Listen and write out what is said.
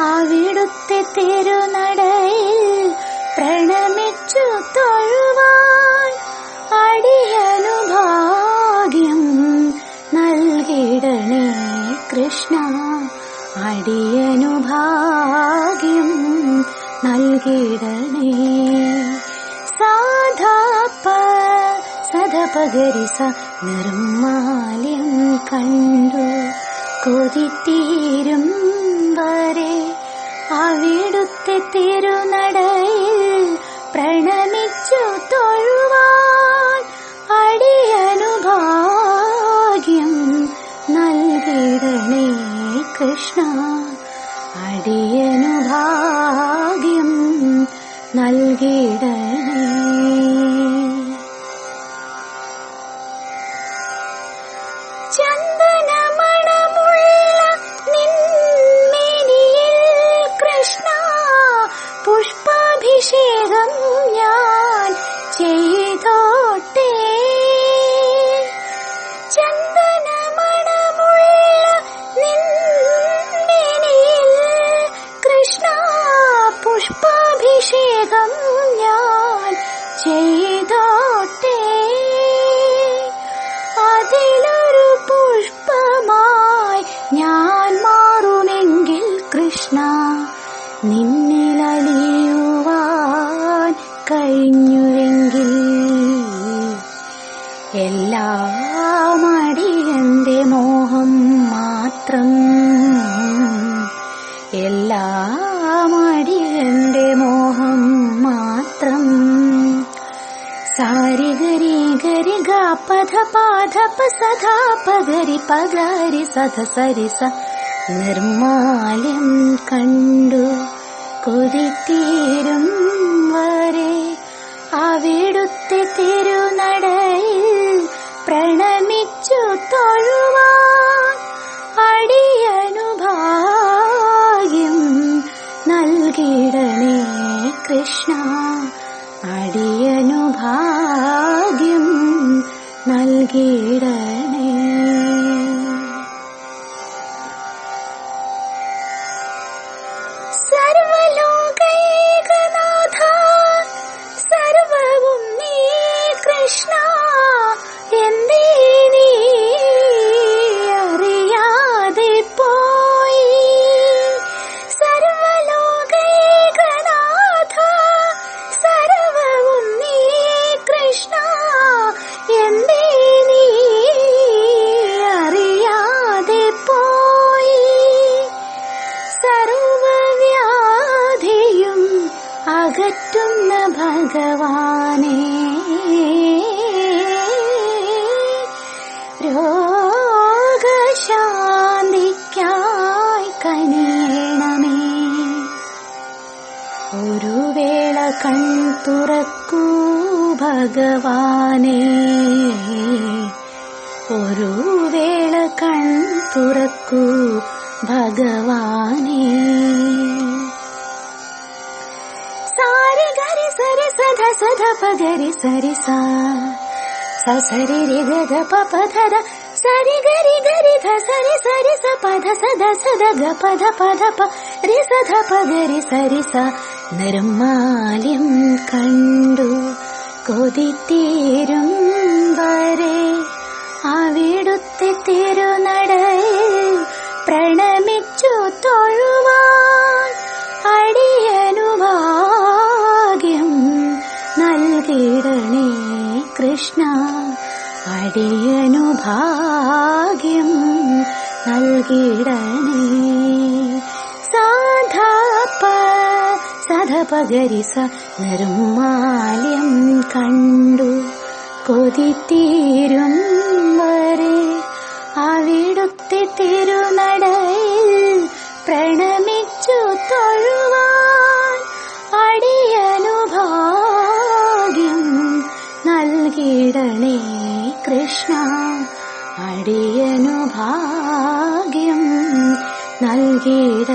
അവിടുത്തെ തിരുനടയിൽ പ്രണമിച്ചു തൊഴുവാൻ അടിയനു ഭാഗ്യം നൽകിടണേ കൃഷ്ണ. അടിയനു ഭാഗ്യം നൽകിടണേ. സദപഗരിസ നിർമാല്യം കണ്ടു കൊതിത്തീരും വരെ അവിടുത്തെ തിരുനടയിൽ പ്രണമിച്ചു തൊഴുവാൻ അടിയനു ഭാഗ്യം നൽകിടണേ കൃഷ്ണ. അടിയനു ഭാഗ്യം നൽകിടണേ. ചന്ദനമണമുള്ള നിൻമിഴിയിൽ കൃഷ്ണ പുഷ്പാഭിഷേകം ഞാൻ ചെയ്തോട്ടെ. ചന്ദനമണമുള്ള നിൻമിഴിയിൽ കൃഷ്ണ പുഷ്പാഭിഷേകം ഞാൻ ചെയ്തോട്ടെ. അതിലൊരു പുഷ്പമായി ഞാൻ മാറുമെങ്കിൽ കൃഷ്ണ നിന്നിലലിയുവാൻ കഴിഞ്ഞുവെങ്കിൽ എല്ലാം അടിയന്റെ മോഹം മാത്രം. എല്ലാം അടിയന്റെ മോഹം മാത്രം. സാരി ഗരി ഗരി ഗ പധ പാധ പ സധാ പഗരി പഗരി സധ സരിസ നിർമാല്യം കണ്ടു കൊതിത്തീരും വരെ അവിടുത്തെ തിരുനടയിൽ പ്രണമിച്ചു തൊഴുവാൻ അടിയനു ഭാഗ്യം നൽകിടണേ കൃഷ്ണ. അടിയനു ഭാഗ്യം നൽകിടണേ. സർവലോകൈകനാഥ സർവവും നീ കൃഷ്ണ. എന്തേ നീ അറിയാതെ പോയി. സർവലോകൈകനാഥ സർവവും നീ കൃഷ്ണ. എന്തേ നീ അറിയാതെ പോയി. സർവവ്യാധിയും അകറ്റുന്ന ഭഗവാനേ രോഗശാന്തിക്കായി കനിയണമേ. ഒരു വേള കൺ തുറക്കൂ ഭഗവാനേ. ഒരു വേള കൺ തുറക്കൂ ഭഗവാനേ. സാരി ഗരി സരി സധ സധ പഗരി സരി സ സരി രി ഗ പ ധ സരി ഗരി ഗരി ധ സരി സരി സ പധ സദ സദ ഗ പധ പധ പ രി സധ പഗരി സരി സ നിർമാല്യം കണ്ടു കൊതിത്തീരും വരെ അവിടുത്തെ തിരുനടയിൽ പ്രണമിച്ചു തൊഴുവാൻ അടിയനു ഭാഗ്യം നൽകിടണേ കൃഷ്ണ. അടിയനു ഭാഗ്യം നൽകിടണേ. സധപഗരിസ നിർമാല്യം കണ്ടു കൊതിത്തീരും വരെ അവിടുത്തെ തിരുനടയിൽ പ്രണമിച്ചു തൊഴുവാൻ അടിയനു ഭാഗ്യം നൽകിടണേ കൃഷ്ണ. അടിയനു ഭാഗ്യം നൽകിട